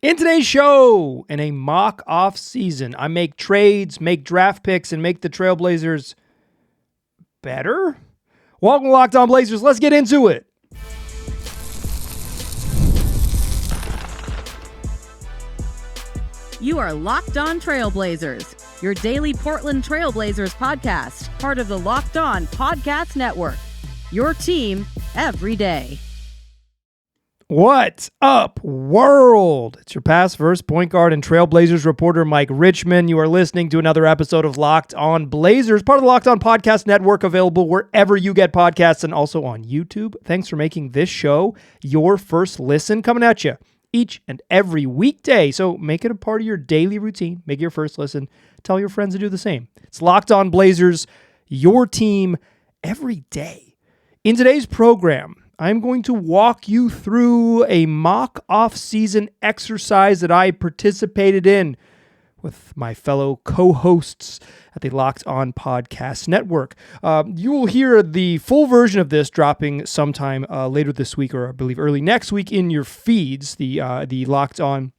In today's show, in a mock off season, I make trades, make draft picks, and make the Trailblazers better? Welcome to Locked On Blazers. Let's get into it. You are Locked On Trailblazers, your daily Portland Trailblazers podcast, part of the Locked On Podcast Network. Your team every day. What's up, world? It's your past first point guard and Trailblazers reporter, Mike Richman. You are listening to another episode of Locked On Blazers, part of the Locked On Podcast Network, available wherever you get podcasts and also on YouTube. Thanks for making this show your first listen, coming at you each and every weekday. So make it a part of your daily routine. Make it your first listen. Tell your friends to do the same. It's Locked On Blazers, your team every day. In today's program, I'm going to walk you through a mock off-season exercise that I participated in with my fellow co-hosts at the Locked On Podcast Network. You will hear the full version of this dropping sometime later this week, or I believe early next week, in your feeds, the Locked On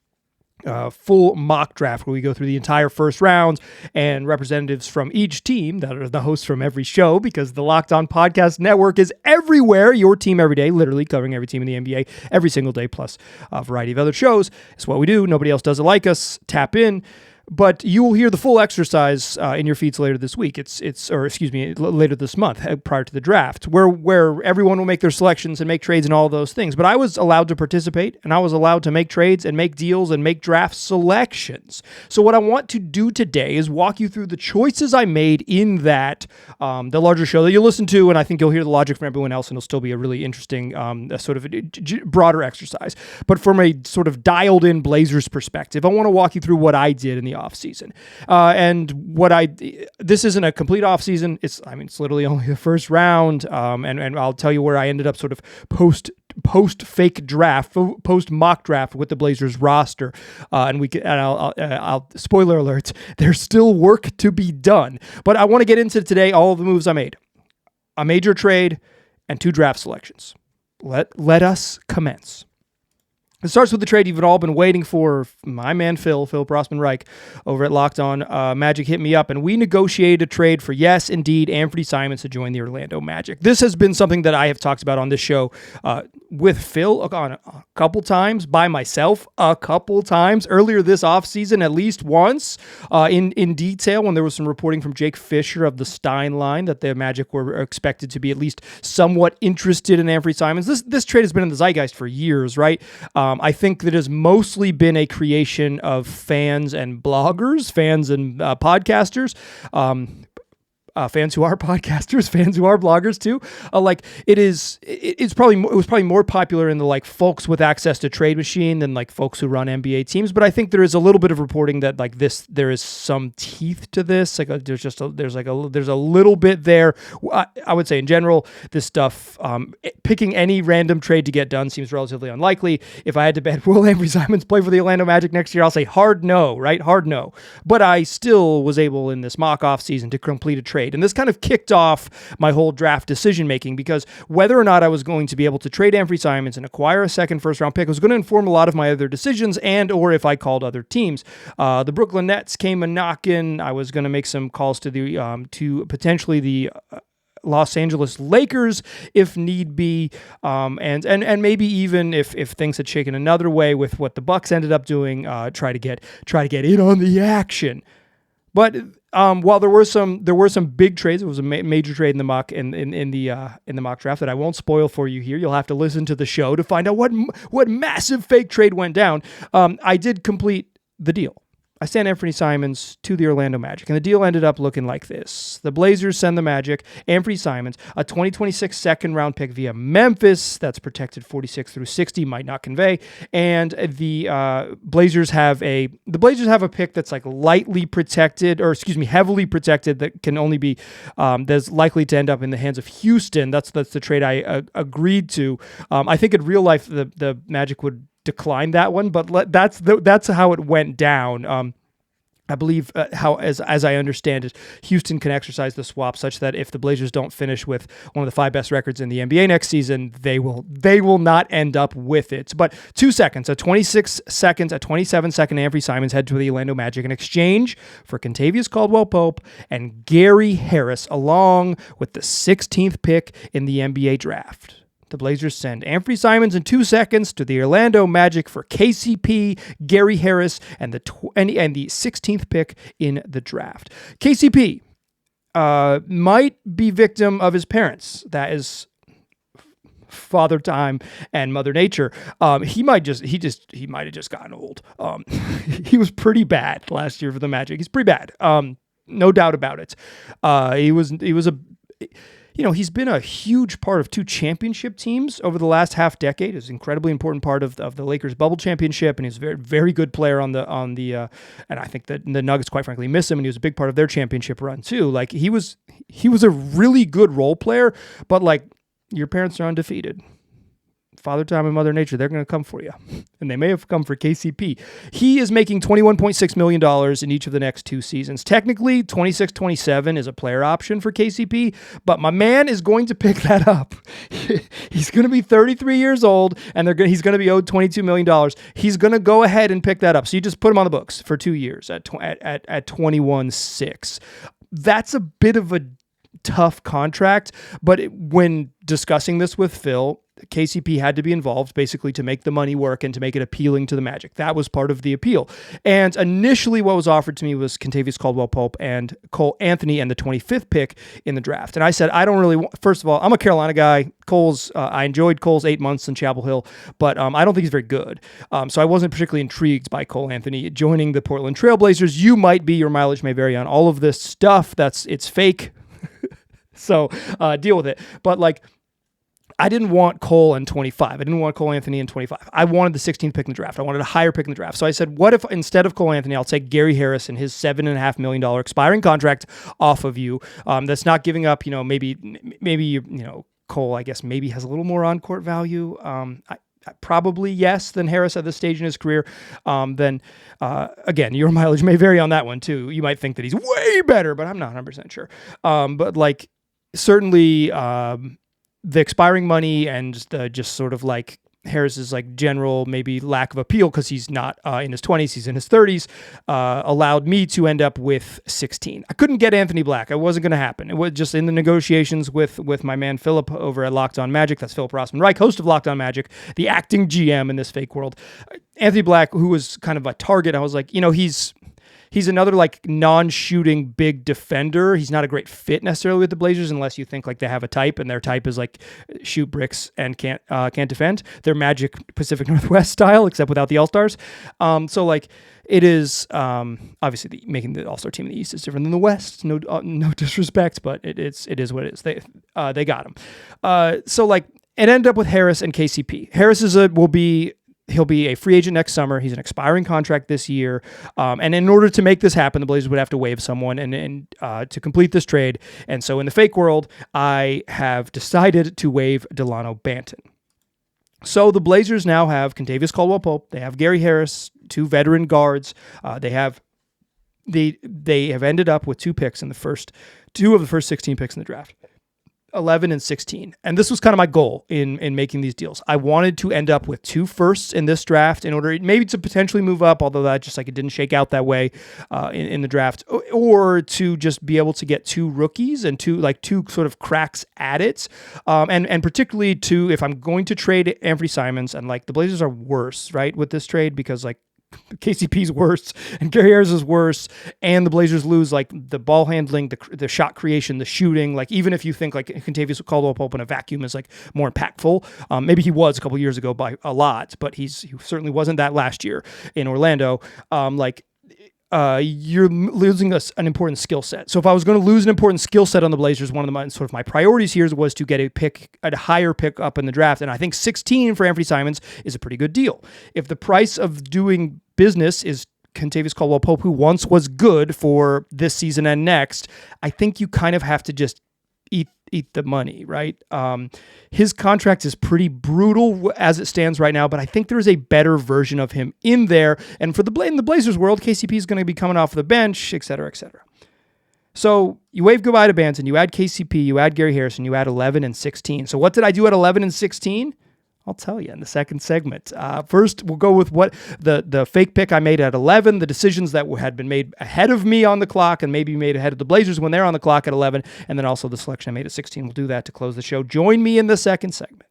full mock draft, where we go through the entire first round and representatives from each team that are the hosts from every show, because the Locked On Podcast Network is everywhere, your team every day, literally covering every team in the NBA every single day, plus a variety of other shows. It's what we do. Nobody else does it like us. Tap in. But you will hear the full exercise in your feeds later this week. Later this month, prior to the draft, where everyone will make their selections and make trades and all of those things. But I was allowed to participate, and I was allowed to make trades and make deals and make draft selections. So what I want to do today is walk you through the choices I made in that, the larger show that you'll listen to, and I think you'll hear the logic from everyone else, and it'll still be a really interesting, sort of broader exercise. But from a sort of dialed-in Blazers perspective, I want to walk you through what I did in the off season, this isn't a complete off season. It's literally only the first round, and I'll tell you where I ended up sort of post fake draft, post mock draft with the Blazers roster, I'll spoiler alert, there's still work to be done. But I want to get into today all of the moves I made, a major trade, and 2 draft selections. Let us commence. It starts with the trade you've all been waiting for. My man Phil Prossman-Reich over at Locked On Magic hit me up, and we negotiated a trade for, yes, indeed, Anfernee Simons to join the Orlando Magic. This has been something that I have talked about on this show with Phil on a couple times, by myself a couple times, earlier this offseason at least once, in detail, when there was some reporting from Jake Fisher of the Stein line that the Magic were expected to be at least somewhat interested in Anfernee Simons. This trade has been in the zeitgeist for years, right? I think that has mostly been a creation of fans and bloggers, fans and podcasters, fans who are podcasters, fans who are bloggers too. It was probably more popular in the like folks with access to Trade Machine than like folks who run NBA teams. But I think there is a little bit of reporting that like this, there is some teeth to this. There's a little bit there. I would say in general, this stuff, picking any random trade to get done seems relatively unlikely. If I had to bet, will Anfernee Simons play for the Orlando Magic next year? I'll say hard no, right? Hard no. But I still was able in this mock off season to complete a trade. And this kind of kicked off my whole draft decision-making, because whether or not I was going to be able to trade Anfernee Simons and acquire a second first-round pick was going to inform a lot of my other decisions, and or if I called other teams. The Brooklyn Nets came a knocking. I was going to make some calls to the to potentially the Los Angeles Lakers if need be, and maybe even if things had shaken another way with what the Bucks ended up doing, try to get in on the action. But while there were some big trades, it was a major trade in the mock in the mock draft that I won't spoil for you here. You'll have to listen to the show to find out what massive fake trade went down. I did complete the deal. I sent Anfernee Simons to the Orlando Magic, and the deal ended up looking like this. The Blazers send the Magic Anfernee Simons, a 2026 second-round pick via Memphis that's protected 46 through 60, might not convey, and the Blazers have a pick that's like heavily protected that can only be that's likely to end up in the hands of Houston. That's the trade I agreed to. I think in real life the Magic would decline that one, but that's how it went down. I believe as I understand it, Houston can exercise the swap such that if the Blazers don't finish with one of the 5 best records in the NBA next season, they will not end up with it. But 2 seconds, a 26 seconds, a 27-second Anfernee Simons head to the Orlando Magic in exchange for Kentavious Caldwell-Pope and Gary Harris, along with the 16th pick in the NBA draft. The Blazers send Anfernee Simons in 2 seconds to the Orlando Magic for KCP, Gary Harris, and the 16th pick in the draft. KCP might be victim of his parents. That is Father Time and Mother Nature. He might have just gotten old. He was pretty bad last year for the Magic. He's pretty bad. No doubt about it. He's been a huge part of 2 championship teams over the last half decade. He's an incredibly important part of the Lakers bubble championship, and he's a very, very good player on the and I think that the Nuggets, quite frankly, miss him, and he was a big part of their championship run too. Like he was a really good role player, but like your parents are undefeated. Father Time and Mother Nature, they're going to come for you. And they may have come for KCP. He is making $21.6 million in each of the next 2 seasons. Technically, 26-27 is a player option for KCP, but my man is going to pick that up. He's going to be 33 years old, and he's going to be owed $22 million. He's going to go ahead and pick that up. So you just put him on the books for 2 years at 21.6. That's a bit of a tough contract, but when discussing this with Phil, KCP had to be involved basically to make the money work and to make it appealing to the Magic. That was part of the appeal. And initially what was offered to me was Kentavious Caldwell-Pope and Cole Anthony and the 25th pick in the draft. And I said, I don't really want, first of all, I'm a Carolina guy. I enjoyed Cole's 8 months in Chapel Hill, but I don't think he's very good. So I wasn't particularly intrigued by Cole Anthony joining the Portland Trail Blazers. You might be, your mileage may vary on all of this stuff. It's fake. So deal with it. But like, I didn't want Cole in 25. I didn't want Cole Anthony in 25. I wanted the 16th pick in the draft. I wanted a higher pick in the draft. So I said, what if instead of Cole Anthony, I'll take Gary Harris and his $7.5 million expiring contract off of you. That's not giving up, maybe Cole, I guess, maybe has a little more on-court value. Probably yes than Harris at this stage in his career. Then again, your mileage may vary on that one too. You might think that he's way better, but I'm not 100% sure. But like certainly the expiring money and just sort of like Harris's like general maybe lack of appeal because he's not in his 20s, he's in his 30s, allowed me to end up with 16. I couldn't get Anthony Black. It wasn't going to happen. It was just in the negotiations with my man Philip over at Locked On Magic. That's Philip Rossman-Reich, host of Locked On Magic, the acting GM in this fake world. Anthony Black, who was kind of a target, I was like, he's another like non-shooting big defender. He's not a great fit necessarily with the Blazers unless you think like they have a type and their type is like shoot bricks and can't defend. They're Magic Pacific Northwest style except without the All-Stars. So like it is obviously making the All-Star team in the East is different than the West. No disrespect, but it is what it is. They got him. So like it ended up with Harris and KCP. Harris he'll be a free agent next summer. He's an expiring contract this year. And in order to make this happen, the Blazers would have to waive someone and to complete this trade. And so in the fake world, I have decided to waive Delano Banton. So the Blazers now have Kentavious Caldwell-Pope. They have Gary Harris, 2 veteran guards. They have ended up with 2 picks in two of the first 16 picks in the draft. 11 and 16. And this was kind of my goal in making these deals. I wanted to end up with 2 firsts in this draft in order maybe to potentially move up, although that just like it didn't shake out that way in the draft, or to just be able to get 2 rookies and two sort of cracks at it. And particularly if I'm going to trade Anfernee Simons, and like the Blazers are worse, right, with this trade because like KCP's worse and Gary Harris is worse, and the Blazers lose like the ball handling, the shot creation, the shooting. Like even if you think like Kentavious Caldwell-Pope in a vacuum is like more impactful, maybe he was a couple years ago by a lot, but he certainly wasn't that last year in Orlando. You're losing an important skill set. So if I was going to lose an important skill set on the Blazers, one of my priorities here was to get a higher pick up in the draft. And I think 16 for Anfernee Simons is a pretty good deal. If the price of doing business is Kentavious Caldwell-Pope, who once was good for this season and next, I think you kind of have to just eat eat the money, right? His contract is pretty brutal as it stands right now, but I think there is a better version of him in there. And for in the Blazers world, KCP is going to be coming off the bench, et cetera, et cetera. So you wave goodbye to Banton, you add KCP, you add Gary Harrison, you add 11 and 16. So what did I do at 11 and 16? I'll tell you in the second segment. First, we'll go with what the fake pick I made at 11, the decisions that had been made ahead of me on the clock and maybe made ahead of the Blazers when they're on the clock at 11, and then also the selection I made at 16. We'll do that to close the show. Join me in the second segment.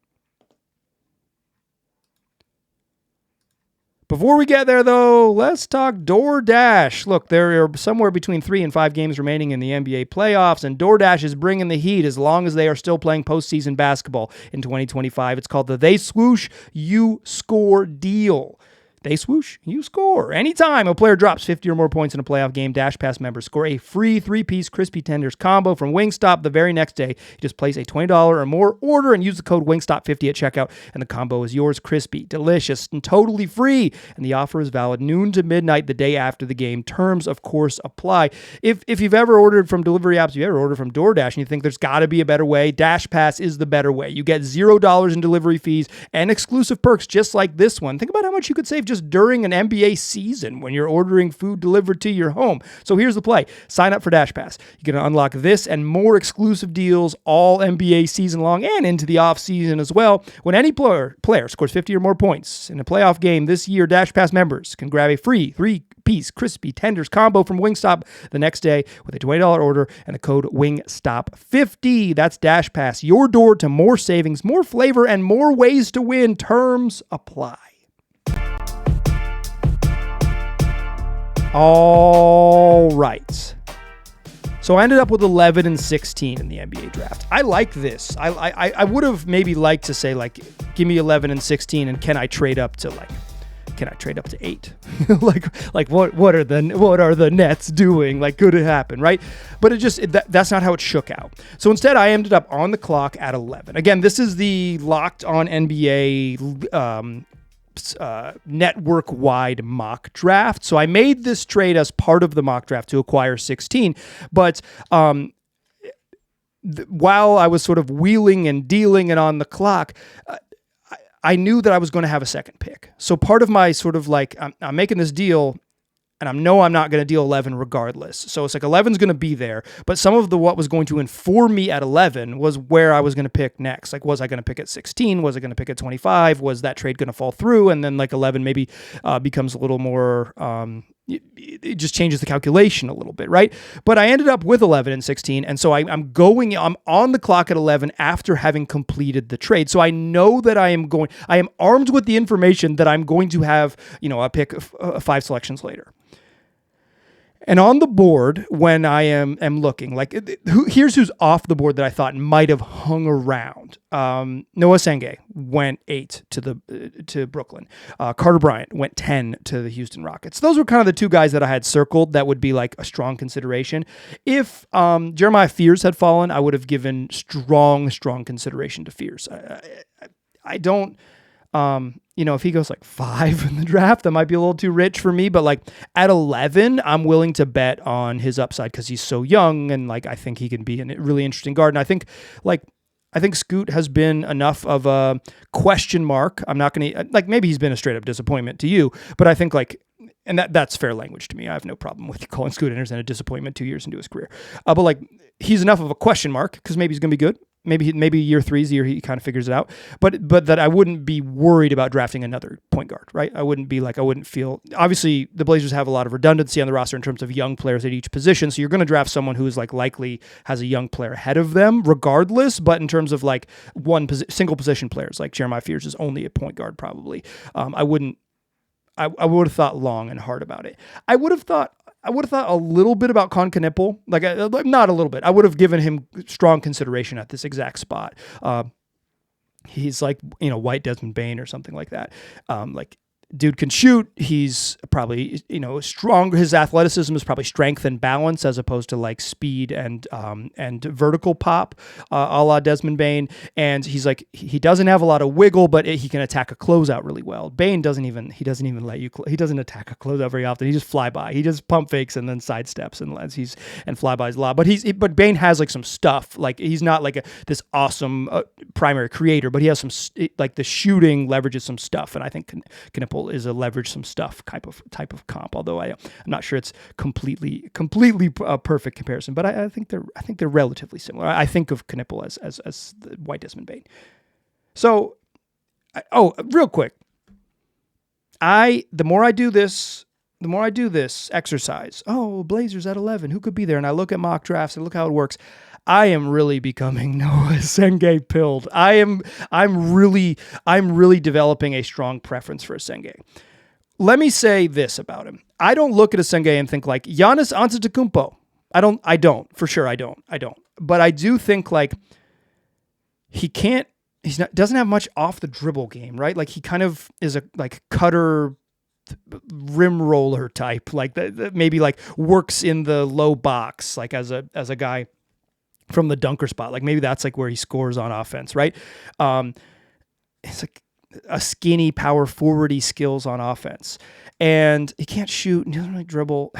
Before we get there, though, let's talk DoorDash. Look, there are somewhere between 3 and 5 games remaining in the NBA playoffs, and DoorDash is bringing the heat as long as they are still playing postseason basketball in 2025. It's called the They Swoosh, You Score deal. They swoosh, you score. Anytime a player drops 50 or more points in a playoff game, Dash Pass members score a free 3-piece crispy tenders combo from Wingstop the very next day. You just place a $20 or more order and use the code Wingstop50 at checkout, and the combo is yours. Crispy, delicious, and totally free. And the offer is valid noon to midnight the day after the game. Terms, of course, apply. If you've ever ordered from delivery apps, if you ever ordered from DoorDash, and you think there's got to be a better way, Dash Pass is the better way. You get $0 in delivery fees and exclusive perks just like this one. Think about how much you could save just during an NBA season when you're ordering food delivered to your home. So here's the play. Sign up for Dash Pass. You're going to unlock this and more exclusive deals all NBA season long and into the offseason as well. When any player scores 50 or more points in a playoff game this year, Dash Pass members can grab a free 3-piece crispy tenders combo from Wingstop the next day with a $20 order and the code Wingstop50. That's Dash Pass, your door to more savings, more flavor, and more ways to win. Terms apply. All right. So I ended up with 11 and 16 in the NBA draft. I like this. I would have maybe liked to say, like, give me 11 and 16 and can I trade up to 8? like what are the Nets doing? Like, could it happen, right? But that's not how it shook out. So instead, I ended up on the clock at 11. Again, this is the Locked On NBA network-wide mock draft. So I made this trade as part of the mock draft to acquire 16, but while I was sort of wheeling and dealing and on the clock, I knew that I was going to have a second pick. So part of my sort of like, I'm making this deal and I'm not going to deal 11 regardless. So it's like 11's going to be there, but some of what was going to inform me at 11 was where I was going to pick next. Like, was I going to pick at 16? Was I going to pick at 25? Was that trade going to fall through? And then like 11 maybe becomes a little more, it just changes the calculation a little bit, right? But I ended up with 11 and 16, and so I'm on the clock at 11 after having completed the trade. So I know that I am armed with the information that I'm going to have, a pick 5 selections later. And on the board, when I am looking, like, here's who's off the board that I thought might have hung around. Noah Senge went 8 to Brooklyn. Carter Bryant went 10 to the Houston Rockets. Those were kind of the 2 guys that I had circled that would be like a strong consideration. If Jeremiah Fears had fallen, I would have given strong consideration to Fears. I don't... if he goes like 5 in the draft, that might be a little too rich for me. But like at 11, I'm willing to bet on his upside because he's so young, and like I think he can be a really interesting guard. And I think Scoot has been enough of a question mark. I'm not going to maybe he's been a straight up disappointment to you, but I think and that's fair language to me. I have no problem with calling Scoot Anderson a disappointment 2 years into his career. But like he's enough of a question mark because maybe he's going to be good. Maybe year 3 is the year he kind of figures it out, but that I wouldn't be worried about drafting another point guard, right? I wouldn't feel, obviously the Blazers have a lot of redundancy on the roster in terms of young players at each position. So you're going to draft someone who is like likely has a young player ahead of them regardless. But in terms of like single position players, like Jeremiah Fears is only a point guard probably. I would have thought long and hard about it. I would have thought a little bit about Con Knipple, like not a little bit. I would have given him strong consideration at this exact spot. He's like, white Desmond Bane or something like that. Dude can shoot. He's probably, strong. His athleticism is probably strength and balance as opposed to like speed and vertical pop, a la Desmond Bane. And he's like, he doesn't have a lot of wiggle, but he can attack a closeout really well. Bane doesn't even let you, he doesn't attack a closeout very often. He just fly by. He just pump fakes and then sidesteps and flybys a lot. But Bane has like some stuff. Like he's not like this awesome primary creator, but he has some, like the shooting leverages some stuff. And I think Knipple is a leverage some stuff type of comp, although I'm not sure it's completely perfect comparison, but I think they're relatively similar. I think of Knipple as the white Desmond Bane. So, real quick, the more I do this exercise, Blazers at 11, who could be there? And I look at mock drafts and look how it works. I am really becoming Noah Senge pilled. I'm really developing a strong preference for Senge. Let me say this about him. I don't look at Senge and think like Giannis Antetokounmpo. I don't. For sure I don't. But I do think like doesn't have much off the dribble game, right? Like he kind of is a like cutter rim roller type, like that maybe like works in the low box, like as a guy from the dunker spot. Like maybe that's like where he scores on offense, right? It's like a skinny power forwardy skills on offense. And he can't shoot and he doesn't really dribble.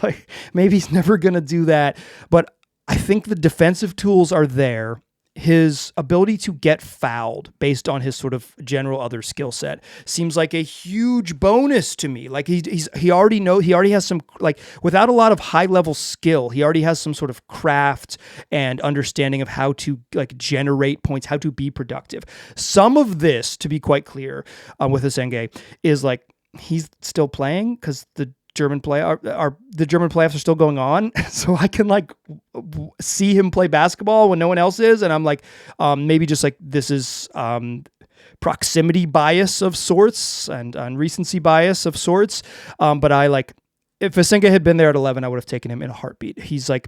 Like maybe he's never going to do that. But I think the defensive tools are there. His ability to get fouled based on his sort of general other skill set seems like a huge bonus to me. Like he already has some, like without a lot of high level skill, he already has some sort of craft and understanding of how to like generate points, how to be productive. Some of this, to be quite clear, with Senge is like he's still playing because the German playoffs are still going on, so I can like see him play basketball when no one else is, and I'm like, maybe just like this is proximity bias of sorts and recency bias of sorts. But I like if Senge had been there at 11, I would have taken him in a heartbeat. He's like,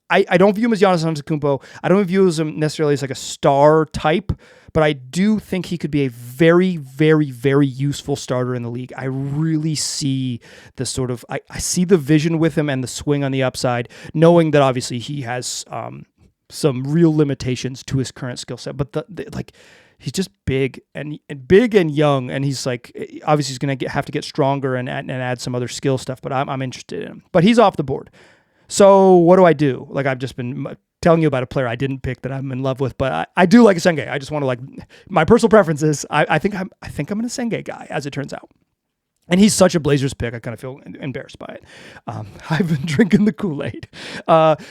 I don't view him as Giannis Antetokounmpo. I don't view him necessarily as like a star type, but I do think he could be a very, very, very useful starter in the league. I really see the sort of, I see the vision with him and the swing on the upside, knowing that obviously he has some real limitations to his current skill set, but like he's just big and young, and he's like obviously he's going to have to get stronger and add some other skill stuff. But I'm interested in him. But he's off the board. So what do I do? Like I've just been telling you about a player I didn't pick that I'm in love with, but I do like a Senge. I just want to like my personal preferences. I think I'm an Senge guy, as it turns out. And he's such a Blazers pick. I kind of feel embarrassed by it. I've been drinking the Kool-Aid.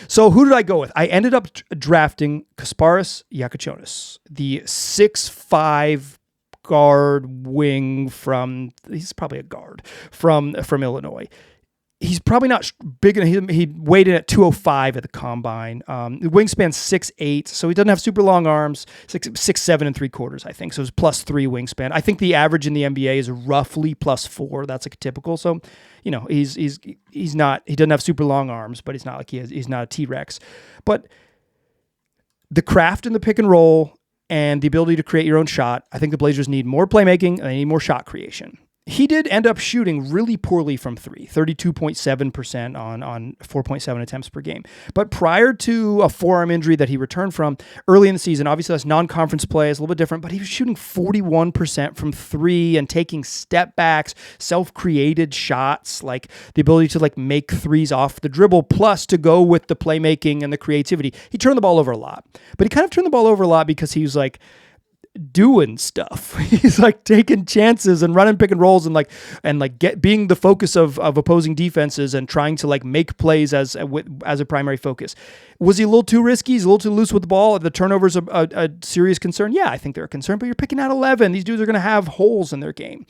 So who did I go with? I ended up drafting Kasparas Jakučionis, the 6'5" guard wing he's probably a guard from Illinois. He's probably not big enough. He weighed in at 205 at the combine. The wingspan 6'8", so he doesn't have super long arms. 6'7" ¾ I think. So it's +3 wingspan. I think the average in the NBA is roughly +4. That's like typical. So, he's not. He doesn't have super long arms, but he's not like he's not a T-Rex. But the craft in the pick and roll and the ability to create your own shot. I think the Blazers need more playmaking and they need more shot creation. He did end up shooting really poorly from three, 32.7% on 4.7 attempts per game. But prior to a forearm injury that he returned from early in the season, obviously that's non-conference play, it's a little bit different, but he was shooting 41% from three and taking step backs, self-created shots, like the ability to like make threes off the dribble, plus to go with the playmaking and the creativity. He turned the ball over a lot, but he kind of turned the ball over a lot because he was like, doing stuff. He's like taking chances and running pick and rolls and being the focus of opposing defenses and trying to like make plays as a primary focus. Was he a little too risky? He's a little too loose with the ball. The turnovers a serious concern. Yeah, I think they're a concern, but you're picking out 11. These dudes are going to have holes in their game.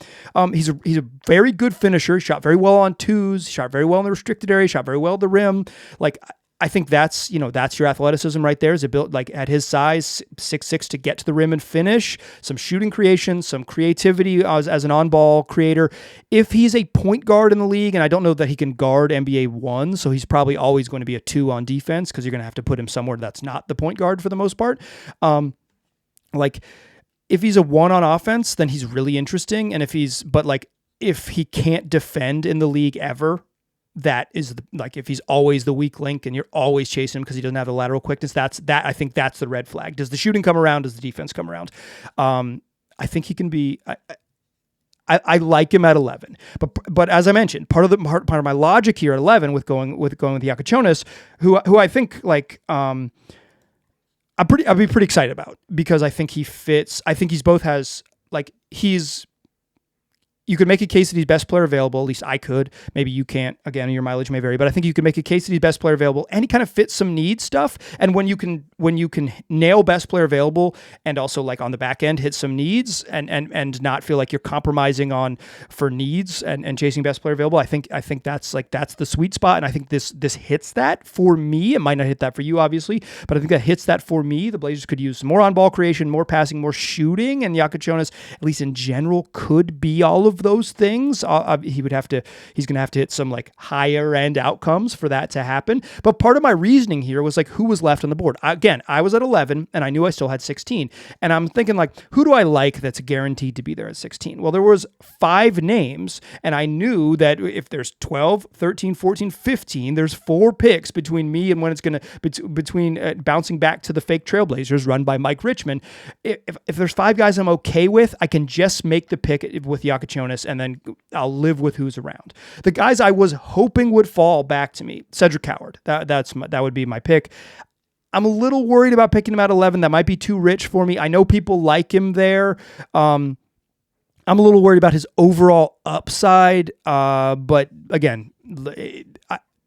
He's a very good finisher. Shot very well on twos. Shot very well in the restricted area. Shot very well at the rim. Like, I think that's your athleticism right there. Is it built like at his size, 6'6", to get to the rim and finish, some shooting creation, some creativity as an on-ball creator. If he's a point guard in the league, and I don't know that he can guard NBA 1, so he's probably always going to be a 2 on defense because you're going to have to put him somewhere that's not the point guard for the most part. if he's a 1 on offense, then he's really interesting. And if he can't defend in the league ever, that is if he's always the weak link and you're always chasing him because he doesn't have the lateral quickness, I think that's the red flag. Does the shooting come around? Does the defense come around? I think he can be. I like him at 11, but as I mentioned, part of my logic here at 11 with going with Iacochonis, who I think I'd be pretty excited about, because I think he fits. I think you could make a case that he's best player available. At least I could. Maybe you can't. Again, your mileage may vary, but I think you could make a case that he's best player available, and he kind of fits some need stuff. And when you can nail best player available and also on the back end hit some needs and not feel like you're compromising for needs and chasing best player available, I think that's the sweet spot. And I think this hits that for me. It might not hit that for you, obviously, but I think that hits that for me. The Blazers could use more on ball creation, more passing, more shooting, and Iacochonis, at least in general, could be all of those things. He's going to have to hit some higher end outcomes for that to happen. But part of my reasoning here was who was left on the board. Again, I was at 11 and I knew I still had 16. And I'm thinking who do I like that's guaranteed to be there at 16? Well, there was 5 names, and I knew that if there's 12, 13, 14, 15, there's 4 picks between me and when it's going to, between bouncing back to the fake Trailblazers run by Mike Richman. If there's 5 guys I'm okay with, I can just make the pick with Iacochonis, and then I'll live with who's around. The guys I was hoping would fall back to me, Cedric Howard, that would be my pick. I'm a little worried about picking him at 11. That might be too rich for me. I know people like him there. I'm a little worried about his overall upside. But again,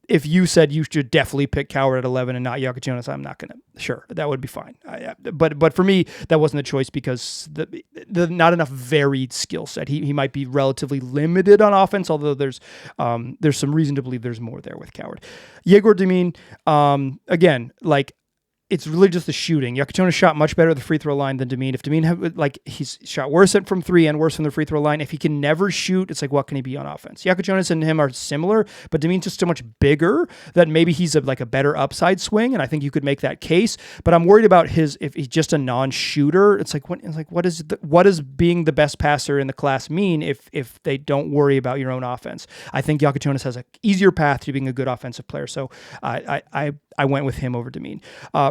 if you said you should definitely pick Howard at 11 and not Iacochonis, I'm not going to. Sure, that would be fine. But for me, that wasn't a choice because the not enough varied skill set. He might be relatively limited on offense, although there's some reason to believe there's more there with Howard. Yegor Demin, again, it's really just the shooting. Iacochonis shot much better at the free throw line than Demin. If Demin he's shot worse from 3 and worse from the free throw line. If he can never shoot, it's what can he be on offense? Iacochonis and him are similar, but Demin's just so much bigger that maybe he's a better upside swing, and I think you could make that case. But I'm worried about if he's just a non-shooter. What does being the best passer in the class mean if they don't worry about your own offense? I think Iacochonis has an easier path to being a good offensive player, so I went with him over Demin.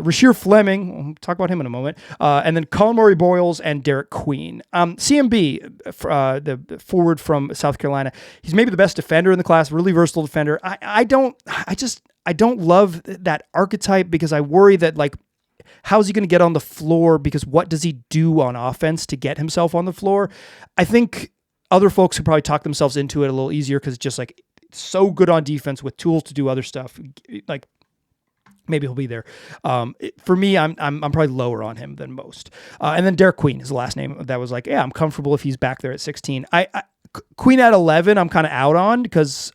Rasheer Fleming, we'll talk about him in a moment, and then Colin Murray Boyles and Derek Queen. CMB, the forward from South Carolina, he's maybe the best defender in the class, really versatile defender. I don't love that archetype because I worry that how's he going to get on the floor, because what does he do on offense to get himself on the floor? I think other folks could probably talk themselves into it a little easier because it's just so good on defense with tools to do other stuff. Maybe he'll be there. For me, I'm probably lower on him than most. And then Derek Queen is the last name that was I'm comfortable if he's back there at 16. Queen at 11, I'm kind of out on because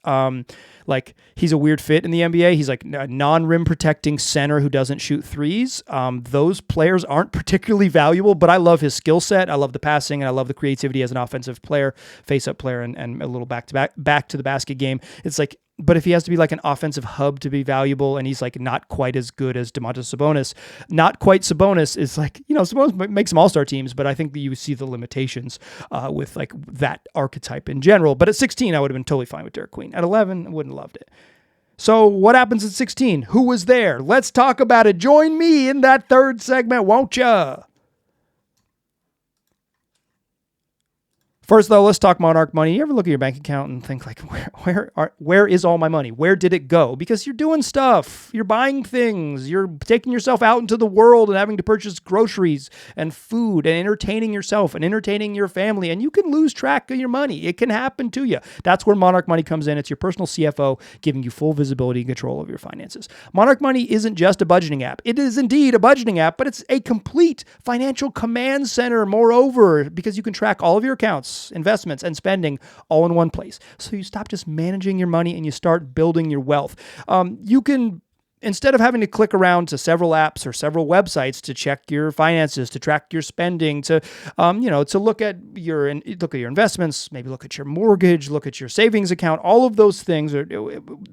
he's a weird fit in the NBA. He's a non-rim protecting center who doesn't shoot threes. Those players aren't particularly valuable, but I love his skill set. I love the passing, and I love the creativity as an offensive player, face-up player, and a little back to the basket game. It's but if he has to be an offensive hub to be valuable, and he's not quite as good as Domantas Sabonis, not quite Sabonis is Sabonis makes some all-star teams, but I think that you see the limitations with that archetype in general. But at 16, I would have been totally fine with Derek Queen. At 11, I wouldn't have loved it. So what happens at 16? Who was there? Let's talk about it. Join me in that third segment, won't ya? First, though, let's talk Monarch Money. You ever look at your bank account and think where is all my money? Where did it go? Because you're doing stuff. You're buying things. You're taking yourself out into the world and having to purchase groceries and food and entertaining yourself and entertaining your family. And you can lose track of your money. It can happen to you. That's where Monarch Money comes in. It's your personal CFO giving you full visibility and control of your finances. Monarch Money isn't just a budgeting app. It is indeed a budgeting app, but it's a complete financial command center, moreover, because you can track all of your accounts, investments, and spending all in one place. So you stop just managing your money and you start building your wealth. You can instead of having to click around to several apps or several websites to check your finances, to track your spending, to look at your investments, maybe look at your mortgage, look at your savings account, all of those things, or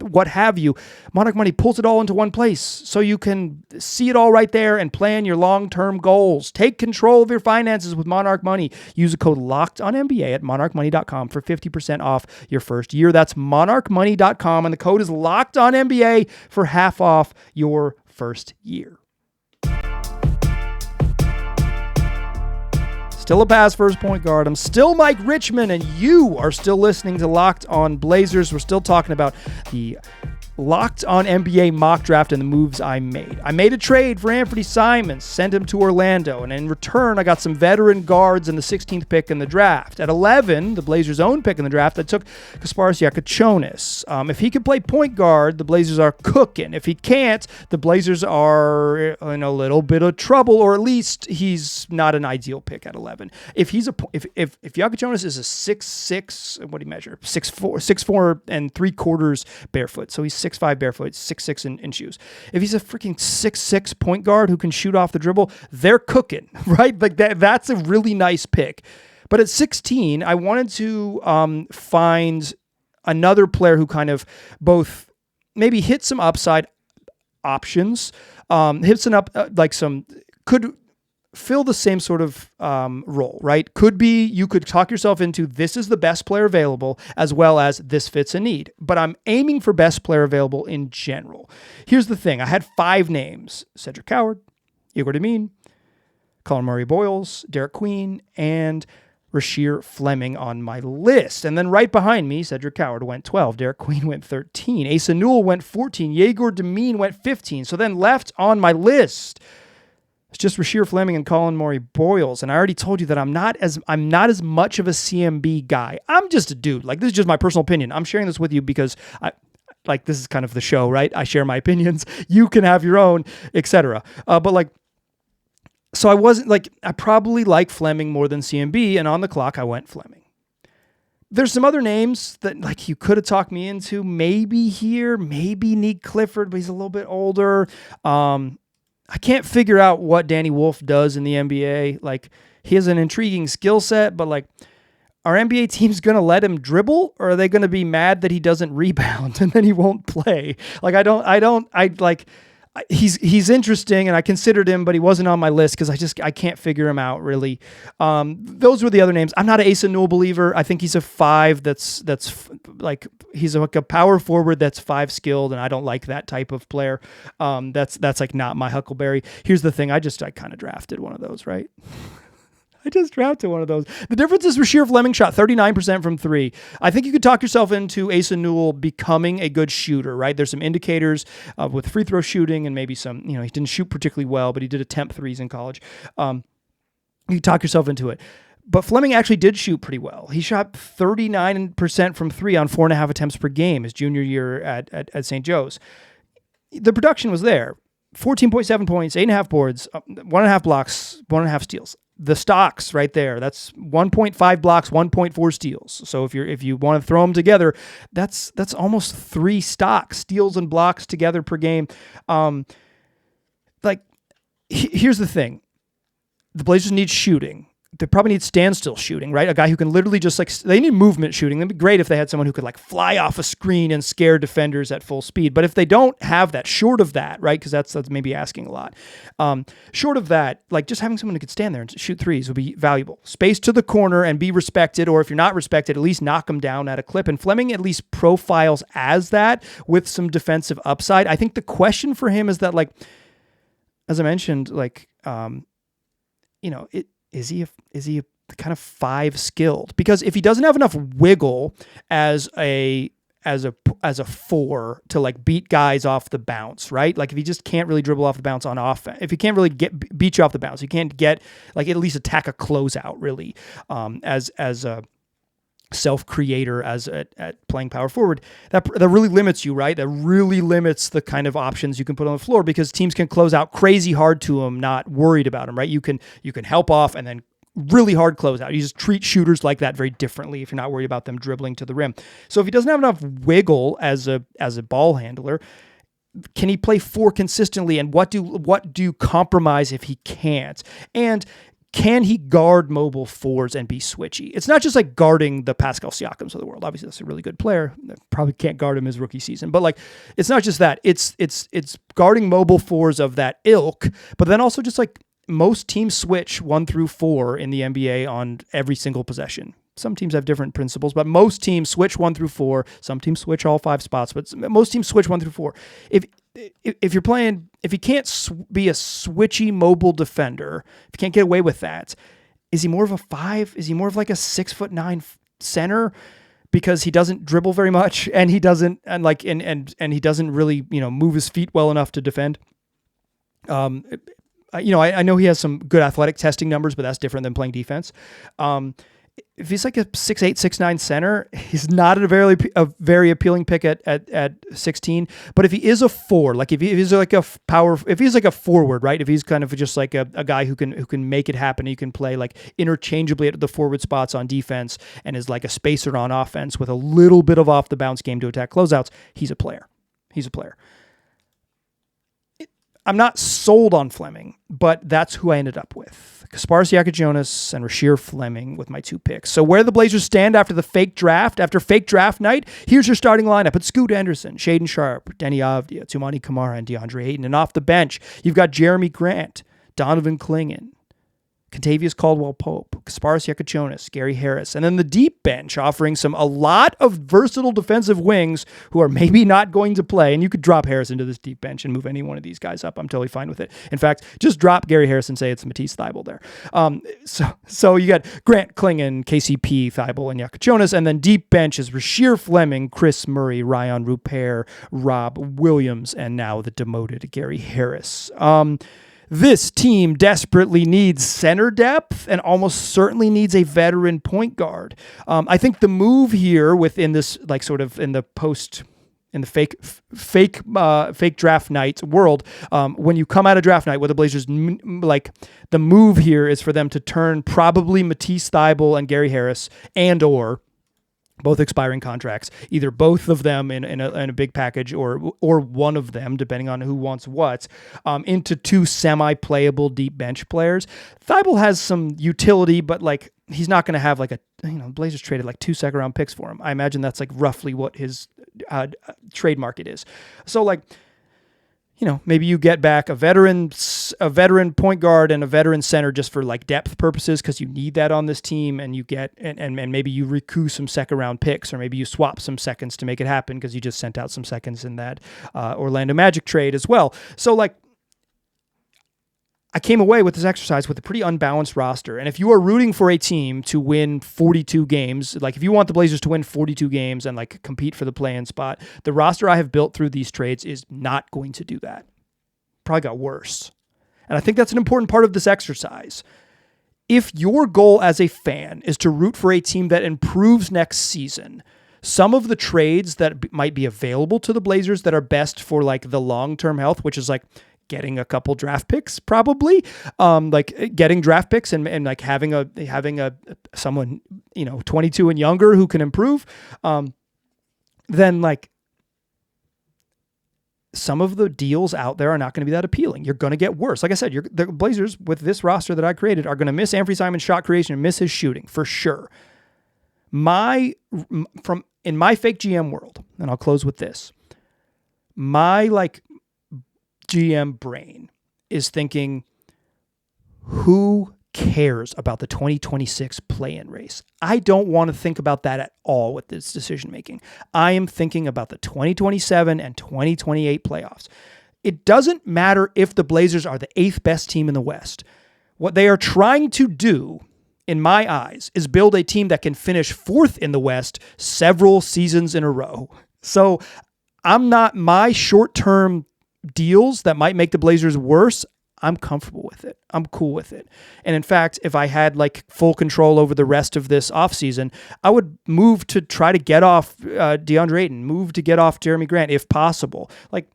what have you, Monarch Money pulls it all into one place so you can see it all right there and plan your long-term goals. Take control of your finances with Monarch Money. Use the code LOCKEDONNBA at monarchmoney.com for 50% off your first year. That's monarchmoney.com, and the code is LOCKEDONNBA for half off your first year. Still a pass first point guard. I'm still Mike Richman, and you are still listening to Locked On Blazers. We're still talking about the Locked On NBA mock draft and the moves I made. I made a trade for Anfernee Simons, sent him to Orlando, and in return, I got some veteran guards in the 16th pick in the draft. At 11, the Blazers' own pick in the draft, I took Kasparas Jakuponis. If he can play point guard, the Blazers are cooking. If he can't, the Blazers are in a little bit of trouble, or at least he's not an ideal pick at 11. If Jakuponis is a 6'6", what do you measure? 6'4" and 3/4 barefoot, so he's 6'5" barefoot, 6'6" in shoes. If he's a freaking 6'6" point guard who can shoot off the dribble, they're cooking, right? Like that's a really nice pick. But at 16, I wanted to find another player who kind of both maybe hit some upside options, could fill the same sort of role, right? Could be you could talk yourself into this is the best player available as well as this fits a need. But I'm aiming for best player available in general. Here's the thing. I had 5 names: Cedric Howard, Igor Demine, Colin Murray-Boyles, Derek Queen, and Rasheer Fleming on my list. And then right behind me, Cedric Howard went 12. Derek Queen went 13. Asa Newell went 14. Igor Demine went 15. So then left on my list, it's just Rasheer Fleming and Colin Murray-Boyles. And I already told you that I'm not as much of a CMB guy. I'm just a dude. Like, this is just my personal opinion. I'm sharing this with you because this is kind of the show, right? I share my opinions. You can have your own, etc. So I probably like Fleming more than CMB, and on the clock I went Fleming. There's some other names that you could have talked me into. Maybe here, maybe Nick Clifford, but he's a little bit older. I can't figure out what Danny Wolf does in the NBA. He has an intriguing skill set, but are NBA teams going to let him dribble, or are they going to be mad that he doesn't rebound and then he won't play? He's interesting, and I considered him, but he wasn't on my list because I can't figure him out really. Those were the other names. I'm not an Asa Newell believer. I think he's a 5 he's like a power forward that's 5 skilled, and I don't like that type of player. That's not my huckleberry. Here's the thing. I kind of drafted one of those, right? I just drafted one of those. The difference is Rasheer Fleming shot 39% from 3. I think you could talk yourself into Asa Newell becoming a good shooter, right? There's some indicators with free throw shooting and maybe some, he didn't shoot particularly well, but he did attempt threes in college. You could talk yourself into it. But Fleming actually did shoot pretty well. He shot 39% from 3 on 4.5 attempts per game his junior year at St. Joe's. The production was there. 14.7 points, 8.5 boards, 1.5 blocks, 1.5 steals. The stocks right there, that's 1.5 blocks, 1.4 steals. So if you want to throw them together, that's almost 3 stocks, steals and blocks together per game. Here's the thing. The Blazers need shooting. They probably need standstill shooting, right? A guy who can literally they need movement shooting. That'd be great if they had someone who could fly off a screen and scare defenders at full speed. But if they don't have that, short of that, right? Because that's maybe asking a lot. Short of that, just having someone who could stand there and shoot threes would be valuable. Space to the corner and be respected, or if you're not respected, at least knock them down at a clip. And Fleming at least profiles as that with some defensive upside. I think the question for him is that, as I mentioned, is he a kind of 5 skilled? Because if he doesn't have enough wiggle as a 4 to beat guys off the bounce, right? If he just can't really dribble off the bounce on offense, if he can't really beat you off the bounce, he can't get at least attack a closeout really, as a self-creator at playing power forward, that really limits you, right? That really limits the kind of options you can put on the floor, because teams can close out crazy hard to him, not worried about him, right? You can help off and then really hard closeout. You just treat shooters like that very differently if you're not worried about them dribbling to the rim. So if he doesn't have enough wiggle as a ball handler, can he play 4 consistently? And what do you compromise if he can't? And can he guard mobile 4s and be switchy? It's not just like guarding the Pascal Siakams of the world. Obviously, that's a really good player. Probably can't guard him his rookie season. But like, it's not just that. It's guarding mobile 4s of that ilk. But then also just like most teams switch 1 through 4 in the NBA on every single possession. Some teams have different principles, but most teams switch 1 through 4. Some teams switch all 5 spots, but most teams switch 1 through 4. If you're playing, if he can't be a switchy mobile defender, if you can't get away with that, is he more of a 5? Is he more of like a 6'9" center because he doesn't dribble very much and he doesn't and he doesn't really move his feet well enough to defend? I know he has some good athletic testing numbers, but that's different than playing defense. If he's like a 6'8", 6'9" center, he's not a very appealing pick at 16. But if he is a 4, like if he's like a forward, right? If he's kind of just like a guy who can make it happen, he can play like interchangeably at the forward spots on defense and is like a spacer on offense with a little bit of off the bounce game to attack closeouts. He's a player. I'm not sold on Fleming, but that's who I ended up with. Kasparas Giaconis and Rasheer Fleming with my 2 picks. So where the Blazers stand after the fake draft, after fake draft night, here's your starting lineup. It's Scoot Henderson, Shaedon Sharpe, Deni Avdija, Toumani Camara, and DeAndre Ayton. And off the bench, you've got Jeremy Grant, Donovan Clingan, Kentavious Caldwell-Pope, Kasparas Giaconis, Gary Harris, and then the deep bench offering a lot of versatile defensive wings who are maybe not going to play. And you could drop Harris into this deep bench and move any one of these guys up. I'm totally fine with it. In fact, just drop Gary Harris and say it's Matisse Thybulle there. So you got Grant, Clingan, KCP, Thybulle, and Giaconis, and then deep bench is Rasheer Fleming, Chris Murray, Ryan Rupert, Rob Williams, and now the demoted Gary Harris. This team desperately needs center depth and almost certainly needs a veteran point guard. I think the move here within this, like sort of in the fake draft night world, when you come out of draft night with the Blazers, like the move here is for them to turn probably Matisse Thybulle and Gary Harris or both expiring contracts, either both of them in a big package or one of them, depending on who wants what, into 2 semi-playable deep bench players. Thybulle has some utility, but like he's not going to have like Blazers traded like 2 second-round picks for him. I imagine that's like roughly what his trade market is. So like, maybe you get back a veteran point guard and a veteran center just for like depth purposes because you need that on this team, and you get and maybe you recoup some second round picks, or maybe you swap some seconds to make it happen because you just sent out some seconds in that Orlando Magic trade as well. So like, I came away with this exercise with a pretty unbalanced roster. And if you are rooting for a team to win 42 games, like if you want the Blazers to win 42 games and like compete for the play-in spot, the roster I have built through these trades is not going to do that. Probably got worse. And I think that's an important part of this exercise. If your goal as a fan is to root for a team that improves next season, some of the trades that might be available to the Blazers that are best for like the long-term health, which is like getting a couple draft picks, probably, like getting draft picks and like having a someone 22 and younger who can improve, then like some of the deals out there are not going to be that appealing. You're going to get worse. Like I said, the Blazers with this roster that I created are going to miss Anfernee Simon's shot creation and miss his shooting for sure. In my fake GM world, and I'll close with this, my like GM brain is thinking, who cares about the 2026 play-in race? I don't want to think about that at all with this decision making. I am thinking about the 2027 and 2028 playoffs. It doesn't matter if the Blazers are the 8th best team in the West. What they are trying to do, in my eyes, is build a team that can finish 4th in the West several seasons in a row. So my short-term deals that might make the Blazers worse, I'm comfortable with it. I'm cool with it. And in fact, if I had like full control over the rest of this offseason, I would move to try to get off DeAndre Ayton, move to get off Jeremy Grant if possible. Like,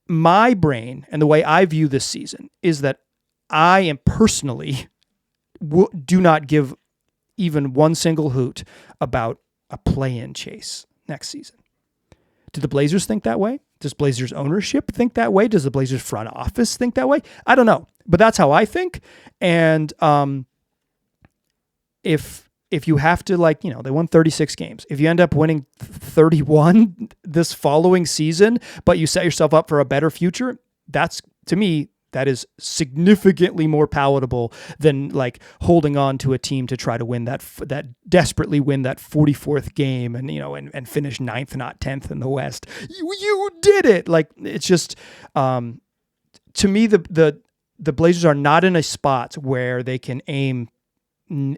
my brain and the way I view this season is that I am personally do not give even one single hoot about a play-in chase next season. Do the Blazers think that way? Does Blazers ownership think that way? Does the Blazers front office think that way? I don't know, but that's how I think. And if you have to, like, they won 36 games. If you end up winning 31 this following season, but you set yourself up for a better future, that's, to me, that is significantly more palatable than like holding on to a team to try to win that desperately win that 44th game and finish 9th, not 10th in the West. You did it. Like, it's just, to me, the Blazers are not in a spot where they can aim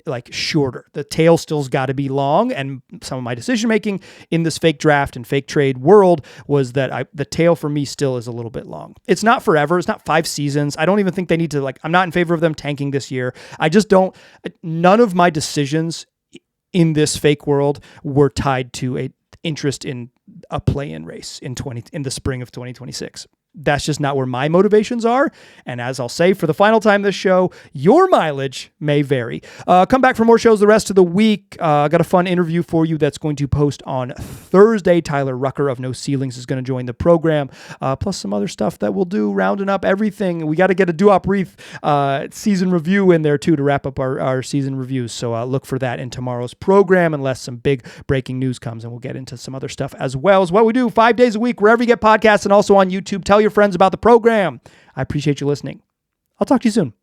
like shorter. The tail still's got to be long, and some of my decision making in this fake draft and fake trade world was that the tail for me still is a little bit long. It's not forever. It's not 5 seasons. I don't even think they need to, I'm not in favor of them tanking this year. I just don't. None of my decisions in this fake world were tied to a interest in a play-in race in the spring of 2026. That's just not where my motivations are. And as I'll say for the final time this show, your mileage may vary. Come back for more shows the rest of the week. I got a fun interview for you that's going to post on Thursday. Tyler Rucker of No Ceilings is going to join the program, plus some other stuff that we'll do, rounding up everything. We got to get a Duop Reef season review in there too to wrap up our season reviews. So look for that in tomorrow's program, unless some big breaking news comes, and we'll get into some other stuff as well. As what we do 5 days a week, wherever you get podcasts, and also on YouTube. Tell your friends about the program. I appreciate you listening. I'll talk to you soon.